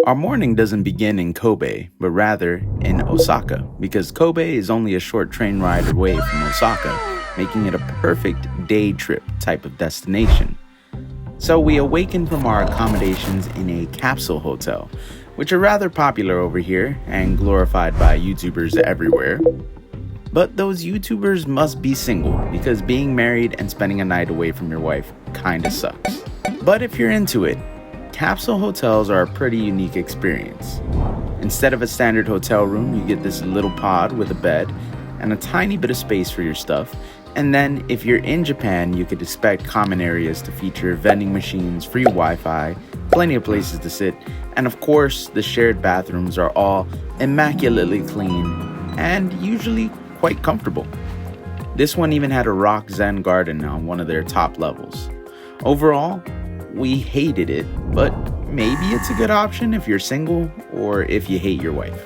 Our morning doesn't begin in Kobe, but rather in Osaka, because Kobe is only a short train ride away from Osaka, making it a perfect day trip type of destination. So we awaken from our accommodations in a capsule hotel, which are rather popular over here and glorified by YouTubers everywhere. But those YouTubers must be single, because being married and spending a night away from your wife kinda sucks. But if you're into it, capsule hotels are a pretty unique experience. Instead of a standard hotel room, you get this little pod with a bed and a tiny bit of space for your stuff. And then if you're in Japan, you could expect common areas to feature vending machines, free Wi-Fi, plenty of places to sit, and of course, the shared bathrooms are all immaculately clean and usually quite comfortable. This one even had a rock zen garden on one of their top levels. Overall, we hated it, but maybe it's a good option if you're single or if you hate your wife.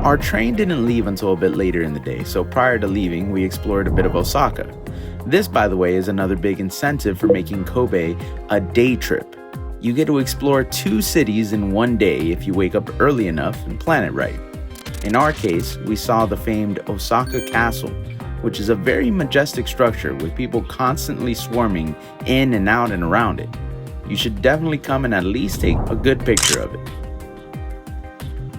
Our train didn't leave until a bit later in the day, so prior to leaving, we explored a bit of Osaka. This, by the way, is another big incentive for making Kobe a day trip. You get to explore 2 cities in one day if you wake up early enough and plan it right. In our case, we saw the famed Osaka Castle, which is a very majestic structure with people constantly swarming in and out and around it. You should definitely come and at least take a good picture of it.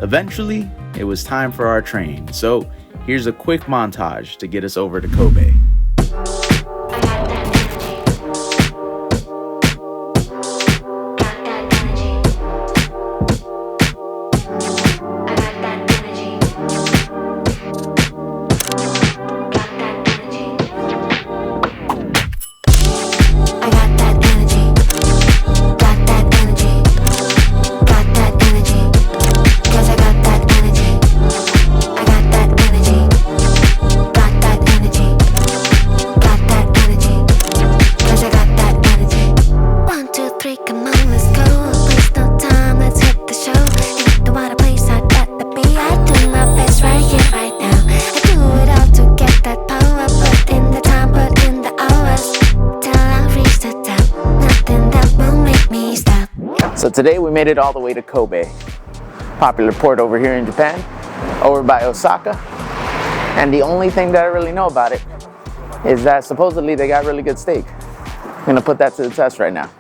Eventually, it was time for our train, so here's a quick montage to get us over to Kobe. So today we made it all the way to Kobe, popular port over here in Japan, over by Osaka. And the only thing that I really know about it is that supposedly they got really good steak. I'm gonna put that to the test right now.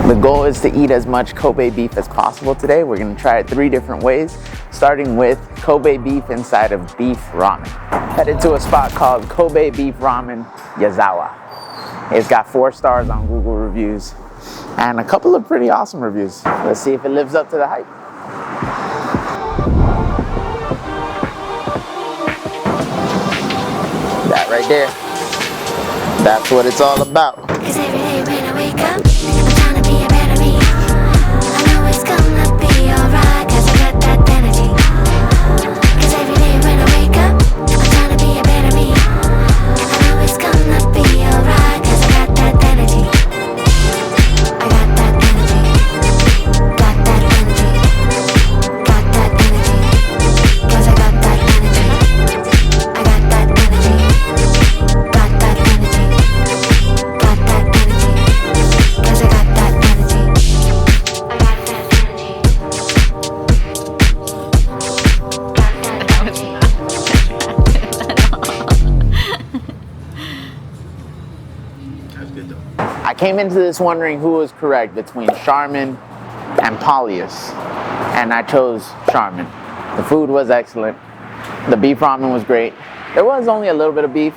The goal is to eat as much Kobe beef as possible today. We're gonna try it 3 different ways, starting with Kobe beef inside of beef ramen. Headed to a spot called Kobe Beef Ramen Yazawa. It's got 4 stars on Google reviews and a couple of pretty awesome reviews. Let's see if it lives up to the hype. That right there, that's what it's all about. Cause every day when I wake up, I'm trying to be a better me. I know it's gonna be alright, cause I got that energy. Cause every day when I wake up, I'm trying to be a better me. I know it's gonna be alright, cause I got that energy. I got that energy. Got that energy. Got that energy. Cause I got that energy. I got that energy. Got that energy. Got that energy. Cause I got that energy. I got that energy. I came into this wondering who was correct between Charmin and Polius, and I chose Charmin. The food was excellent. The beef ramen was great. There was only a little bit of beef.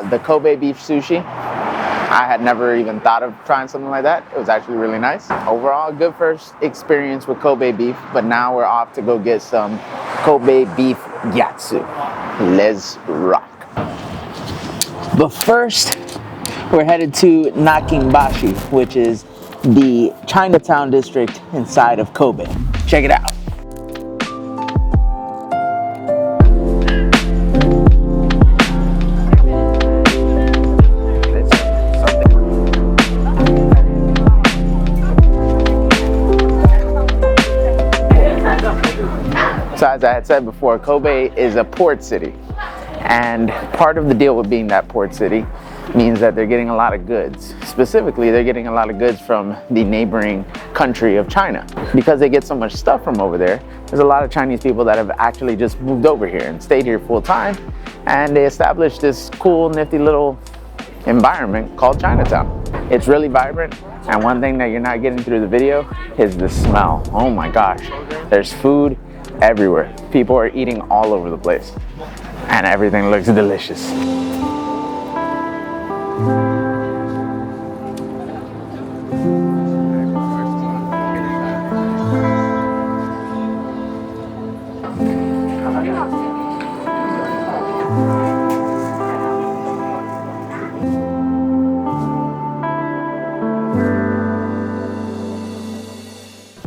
The Kobe beef sushi, I had never even thought of trying something like that. It was actually really nice. Overall, a good first experience with Kobe beef, but now we're off to go get some Kobe beef gyatso. Let's rock. But first, we're headed to Nankinmachi, which is the Chinatown district inside of Kobe. Check it out. So as I had said before, Kobe is a port city. And part of the deal with being that port city means that they're getting a lot of goods. Specifically, they're getting a lot of goods from the neighboring country of China. Because they get so much stuff from over there, there's a lot of Chinese people that have actually just moved over here and stayed here full time. And they established this cool, nifty little environment called Chinatown. It's really vibrant. And one thing that you're not getting through the video is the smell. Oh my gosh, there's food everywhere. People are eating all over the place. And everything looks delicious.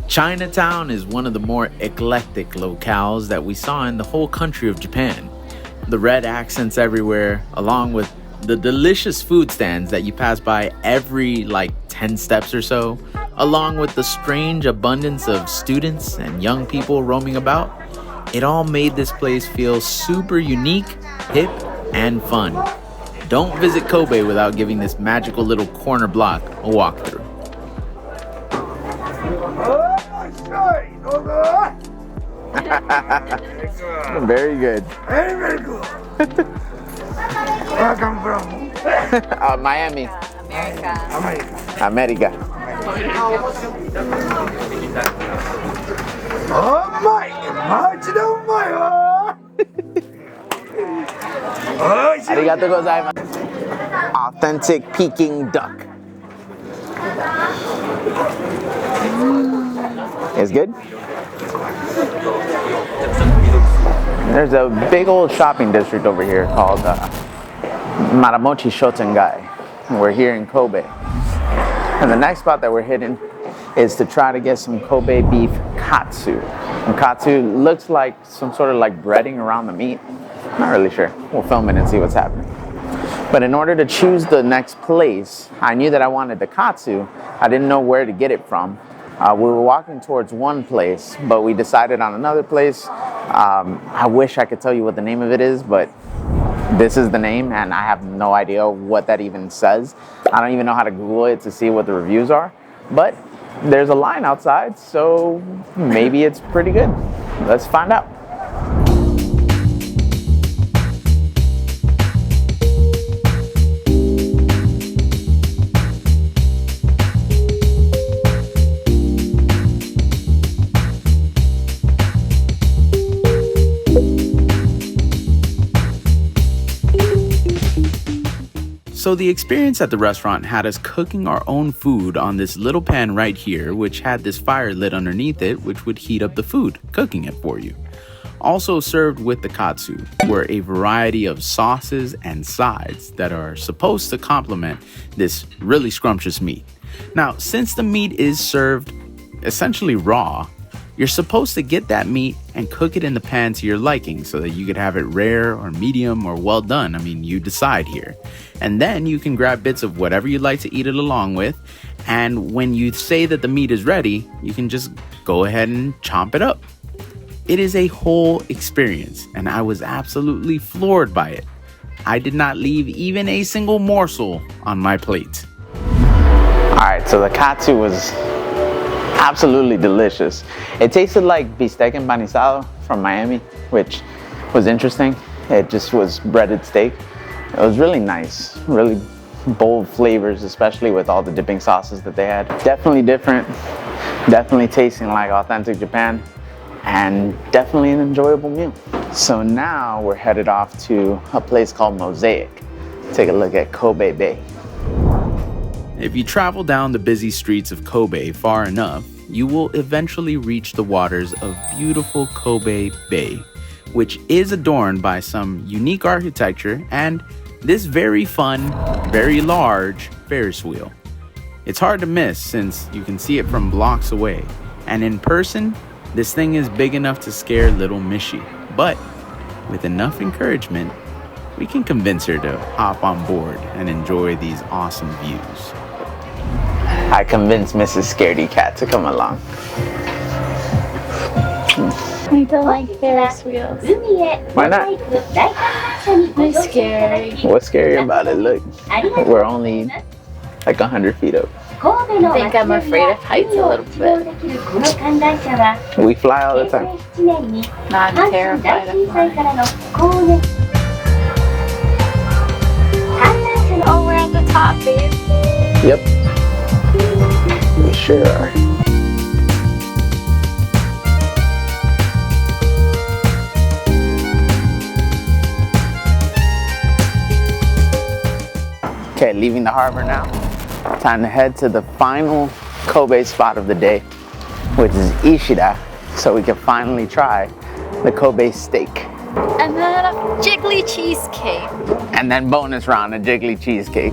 Chinatown is one of the more eclectic locales that we saw in the whole country of Japan. The red accents everywhere, along with the delicious food stands that you pass by every 10 steps or so, along with the strange abundance of students and young people roaming about, it all made this place feel super unique, hip, and fun. Don't visit Kobe without giving this magical little corner block a walkthrough. Very good. Very good. Where I come from? Miami. America. Oh my! Much don't my. Arigatou gozaimasu. Authentic Peking duck. It's good? There's a big old shopping district over here called Maramochi Shotengai. We're here in Kobe. And the next spot that we're hitting is to try to get some Kobe beef katsu. And katsu looks like some sort of breading around the meat. Not really sure. We'll film it and see what's happening. But in order to choose the next place, I knew that I wanted the katsu. I didn't know where to get it from. We were walking towards one place, but we decided on another place. I wish I could tell you what the name of it is, but this is the name, and I have no idea what that even says. I don't even know how to Google it to see what the reviews are. But there's a line outside, so maybe it's pretty good. Let's find out. So the experience at the restaurant had us cooking our own food on this little pan right here, which had this fire lit underneath it, which would heat up the food, cooking it for you. Also served with the katsu were a variety of sauces and sides that are supposed to complement this really scrumptious meat. Now, since the meat is served essentially raw, you're supposed to get that meat and cook it in the pan to your liking so that you could have it rare or medium or well done. I mean, you decide here. And then you can grab bits of whatever you'd like to eat it along with. And when you say that the meat is ready, you can just go ahead and chomp it up. It is a whole experience, and I was absolutely floored by it. I did not leave even a single morsel on my plate. All right, so the katsu was absolutely delicious. It tasted like bistec empanizado from Miami, which was interesting. It just was breaded steak. It was really nice, really bold flavors, especially with all the dipping sauces that they had. Definitely different, definitely tasting like authentic Japan, and definitely an enjoyable meal. So now we're headed off to a place called Mosaic. Take a look at Kobe Bay. If you travel down the busy streets of Kobe far enough, you will eventually reach the waters of beautiful Kobe Bay, which is adorned by some unique architecture and this very fun, very large Ferris wheel. It's hard to miss since you can see it from blocks away, and in person, this thing is big enough to scare little Mishi. But with enough encouragement, we can convince her to hop on board and enjoy these awesome views. I convinced Mrs. Scaredy Cat to come along. I don't like Ferris wheels. Why not? They're scary. What's scary about it? Look, we're only like 100 feet up. I think I'm afraid of heights a little bit. We fly all the time. Not terrified of flying. Oh, we're at the top, babe. Yep. We sure are. Okay, leaving the harbor now. Time to head to the final Kobe spot of the day, which is Ishida, so we can finally try the Kobe steak. And then a Jiggly Cheesecake. And then bonus round, a Jiggly Cheesecake.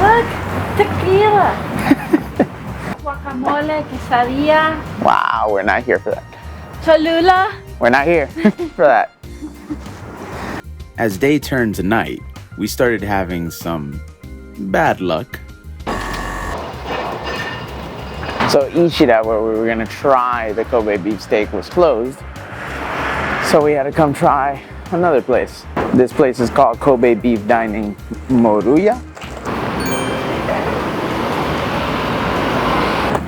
Look, tequila. Guacamole, quesadilla, Wow, we're not here for that. Cholula. We're not here for that. As day turned to night, we started having some bad luck. So Ishida, where we were gonna try the Kobe beef steak, was closed. So we had to come try another place. This place is called Kobe Beef Dining Moruya.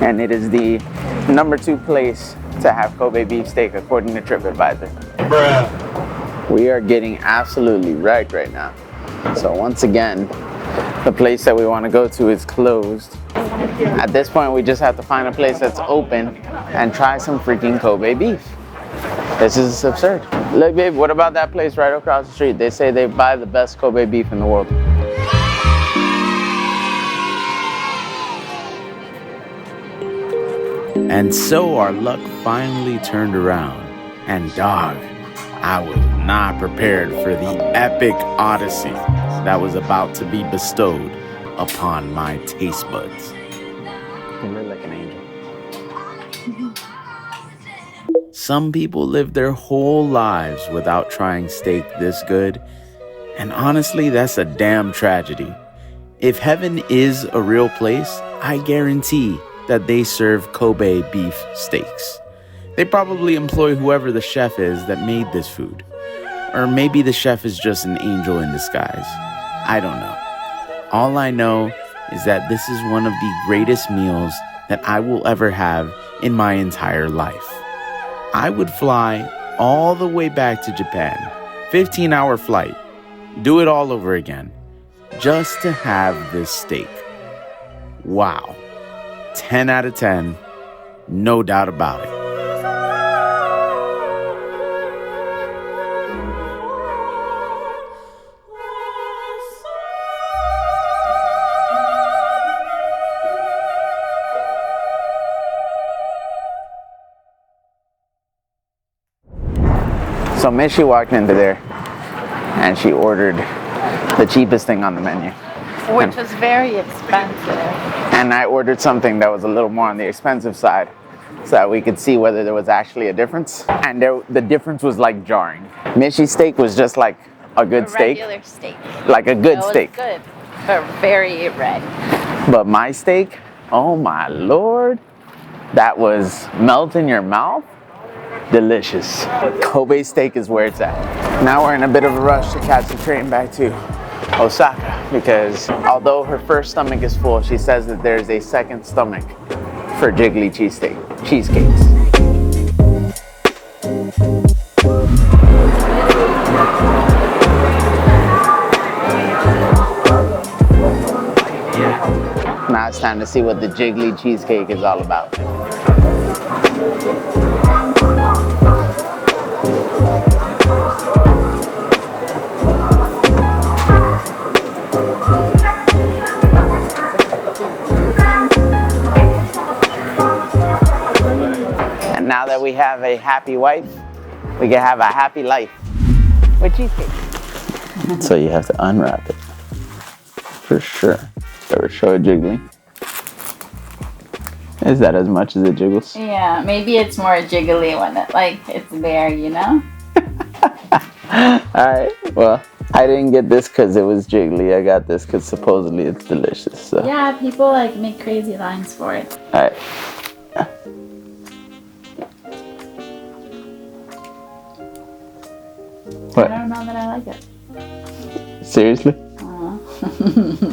And it is the #2 place to have Kobe beef steak according to TripAdvisor. Bruh. We are getting absolutely wrecked right now. So once again, the place that we want to go to is closed. At this point, we just have to find a place that's open and try some freaking Kobe beef. This is absurd. Look, babe, what about that place right across the street? They say they buy the best Kobe beef in the world. And so our luck finally turned around. And dog, I was not prepared for the epic odyssey that was about to be bestowed upon my taste buds. You look like an angel. Some people live their whole lives without trying steak this good, and honestly, that's a damn tragedy. If heaven is a real place, I guarantee that they serve Kobe beef steaks. They probably employ whoever the chef is that made this food. Or maybe the chef is just an angel in disguise. I don't know. All I know is that this is one of the greatest meals that I will ever have in my entire life. I would fly all the way back to Japan, 15-hour flight, do it all over again, just to have this steak. Wow. 10 out of 10, no doubt about it. So Mishi walked into there and she ordered the cheapest thing on the menu. Which was very expensive. And I ordered something that was a little more on the expensive side so that we could see whether there was actually a difference. And the difference was like jarring. Mishi's steak was just like a good steak. Regular steak. Like a good steak. It was good, but very red. But my steak, oh my lord, that was melt in your mouth. Delicious. Kobe steak is where it's at. Now we're in a bit of a rush to catch the train back to Osaka because although her first stomach is full, she says that there's a second stomach for Jiggly cheesecakes. Now it's time to see what the Jiggly Cheesecake is all about. And now that we have a happy wife, we can have a happy life with cheesecake. So you have to unwrap it. For sure. Ever show a jiggly? Is that as much as it jiggles? Yeah, maybe it's more jiggly when it's there, you know? Alright, well, I didn't get this because it was jiggly. I got this because supposedly it's delicious. So. Yeah, people like make crazy lines for it. Alright. What? I don't know that I like it. Seriously?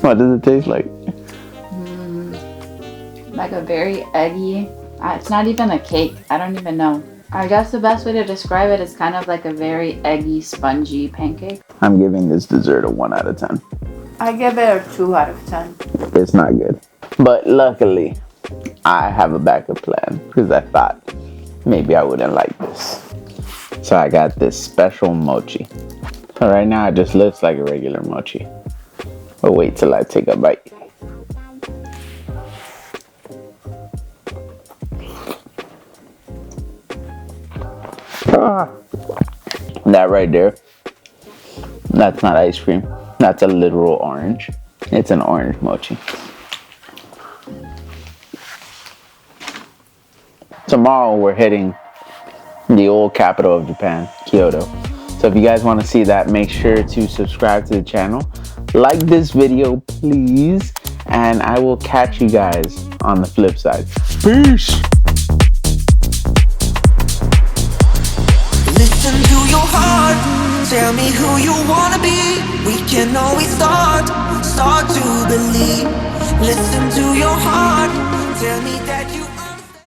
What does it taste like? Like a very eggy. It's not even a cake. I don't even know. I guess the best way to describe it is kind of like a very eggy, spongy pancake. I'm giving this dessert a 1 out of 10. I give it a 2 out of 10. It's not good. But luckily, I have a backup plan because I thought maybe I wouldn't like this. So I got this special mochi. So right now it just looks like a regular mochi. But wait till I take a bite. That right there, that's not ice cream. That's a literal orange. It's an orange mochi. Tomorrow we're hitting the old capital of Japan, Kyoto. So if you guys want to see that, make sure to subscribe to the channel. Like this video, please. And I will catch you guys on the flip side. Peace! Listen to your heart, tell me who you wanna be. We can always start to believe. Listen to your heart, tell me that you